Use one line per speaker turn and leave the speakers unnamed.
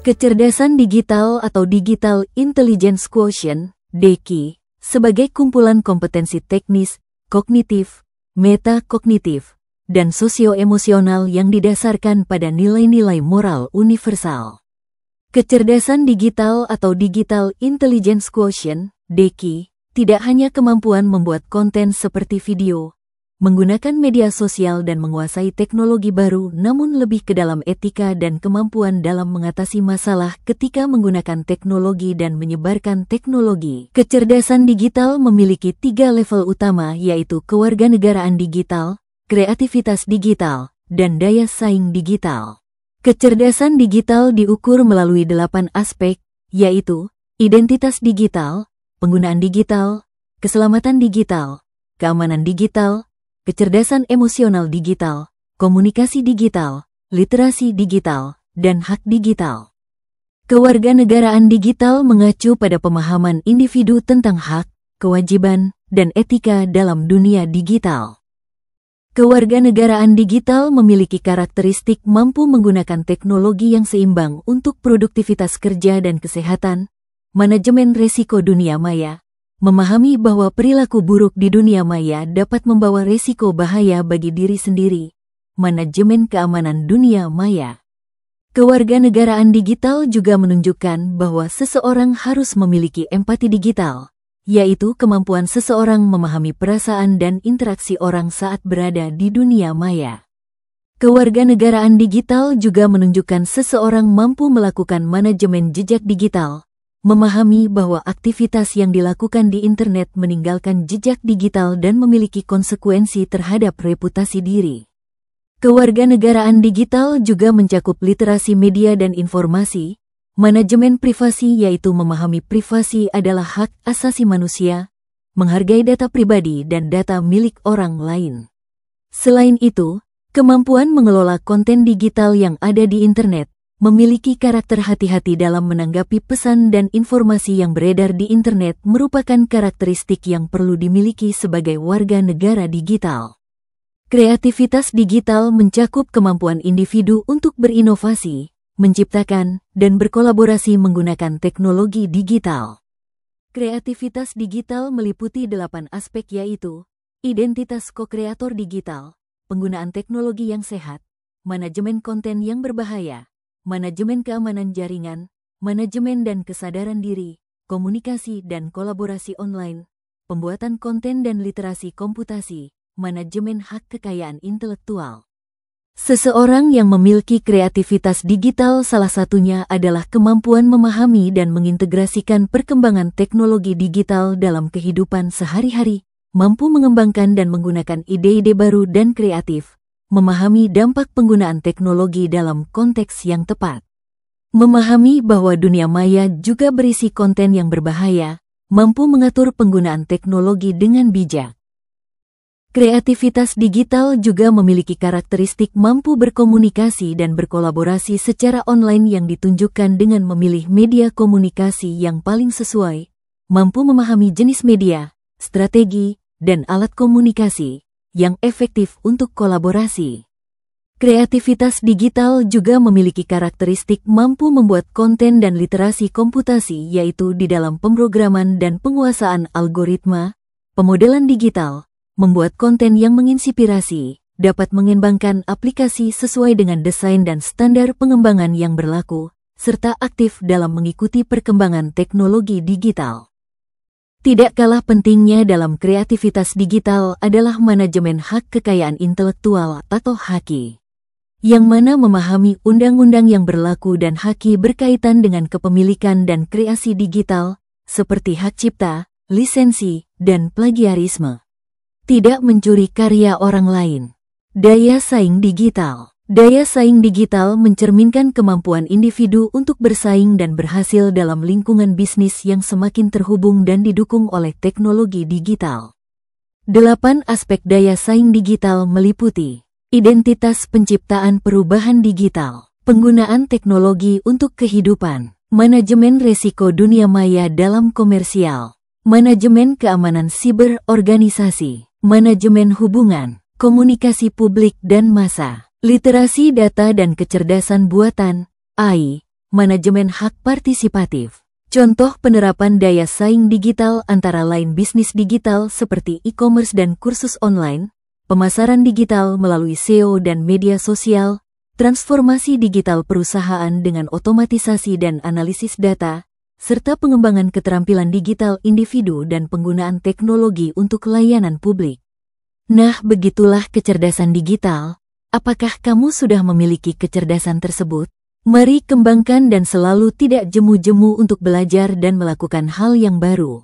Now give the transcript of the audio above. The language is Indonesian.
Kecerdasan digital atau Digital Intelligence Quotient, DIQ, sebagai kumpulan kompetensi teknis, kognitif, metakognitif, dan sosio-emosional yang didasarkan pada nilai-nilai moral universal. Kecerdasan digital atau Digital Intelligence Quotient, DIQ, tidak hanya kemampuan membuat konten seperti video, menggunakan media sosial dan menguasai teknologi baru, namun lebih ke dalam etika dan kemampuan dalam mengatasi masalah ketika menggunakan teknologi dan menyebarkan teknologi. Kecerdasan digital memiliki 3 level utama, yaitu kewarganegaraan digital, kreativitas digital, dan daya saing digital. Kecerdasan digital diukur melalui 8 aspek, yaitu identitas digital, penggunaan digital, keselamatan digital, keamanan digital, kecerdasan emosional digital, komunikasi digital, literasi digital, dan hak digital. Kewarganegaraan digital mengacu pada pemahaman individu tentang hak, kewajiban, dan etika dalam dunia digital. Kewarganegaraan digital memiliki karakteristik mampu menggunakan teknologi yang seimbang untuk produktivitas kerja dan kesehatan, manajemen resiko dunia maya, memahami bahwa perilaku buruk di dunia maya dapat membawa resiko bahaya bagi diri sendiri, manajemen keamanan dunia maya. Kewarganegaraan digital juga menunjukkan bahwa seseorang harus memiliki empati digital, yaitu kemampuan seseorang memahami perasaan dan interaksi orang saat berada di dunia maya. Kewarganegaraan digital juga menunjukkan seseorang mampu melakukan manajemen jejak digital, memahami bahwa aktivitas yang dilakukan di internet meninggalkan jejak digital dan memiliki konsekuensi terhadap reputasi diri. Kewarganegaraan digital juga mencakup literasi media dan informasi, manajemen privasi, yaitu memahami privasi adalah hak asasi manusia, menghargai data pribadi dan data milik orang lain. Selain itu, kemampuan mengelola konten digital yang ada di internet, memiliki karakter hati-hati dalam menanggapi pesan dan informasi yang beredar di internet merupakan karakteristik yang perlu dimiliki sebagai warga negara digital. Kreativitas digital mencakup kemampuan individu untuk berinovasi, menciptakan, dan berkolaborasi menggunakan teknologi digital. Kreativitas digital meliputi 8 aspek, yaitu identitas ko-kreator digital, penggunaan teknologi yang sehat, manajemen konten yang berbahaya, manajemen keamanan jaringan, manajemen dan kesadaran diri, komunikasi dan kolaborasi online, pembuatan konten dan literasi komputasi, manajemen hak kekayaan intelektual. Seseorang yang memiliki kreativitas digital salah satunya adalah kemampuan memahami dan mengintegrasikan perkembangan teknologi digital dalam kehidupan sehari-hari, mampu mengembangkan dan menggunakan ide-ide baru dan kreatif, memahami dampak penggunaan teknologi dalam konteks yang tepat, memahami bahwa dunia maya juga berisi konten yang berbahaya, mampu mengatur penggunaan teknologi dengan bijak. Kreativitas digital juga memiliki karakteristik mampu berkomunikasi dan berkolaborasi secara online yang ditunjukkan dengan memilih media komunikasi yang paling sesuai, mampu memahami jenis media, strategi, dan alat komunikasi yang efektif untuk kolaborasi. Kreativitas digital juga memiliki karakteristik mampu membuat konten dan literasi komputasi, yaitu di dalam pemrograman dan penguasaan algoritma, pemodelan digital, membuat konten yang menginspirasi, dapat mengembangkan aplikasi sesuai dengan desain dan standar pengembangan yang berlaku, serta aktif dalam mengikuti perkembangan teknologi digital. Tidak kalah pentingnya dalam kreativitas digital adalah manajemen hak kekayaan intelektual atau HAKI, yang mana memahami undang-undang yang berlaku dan HAKI berkaitan dengan kepemilikan dan kreasi digital, seperti hak cipta, lisensi, dan plagiarisme. Tidak mencuri karya orang lain. Daya saing digital. Daya saing digital mencerminkan kemampuan individu untuk bersaing dan berhasil dalam lingkungan bisnis yang semakin terhubung dan didukung oleh teknologi digital. 8 aspek daya saing digital meliputi identitas penciptaan perubahan digital, penggunaan teknologi untuk kehidupan, manajemen resiko dunia maya dalam komersial, manajemen keamanan siber organisasi, manajemen hubungan, komunikasi publik dan massa, literasi data dan kecerdasan buatan, AI, manajemen hak partisipatif. Contoh penerapan daya saing digital antara lain bisnis digital seperti e-commerce dan kursus online, pemasaran digital melalui SEO dan media sosial, transformasi digital perusahaan dengan otomatisasi dan analisis data, serta pengembangan keterampilan digital individu dan penggunaan teknologi untuk layanan publik. Nah, begitulah kecerdasan digital. Apakah kamu sudah memiliki kecerdasan tersebut? Mari kembangkan dan selalu tidak jemu-jemu untuk belajar dan melakukan hal yang baru.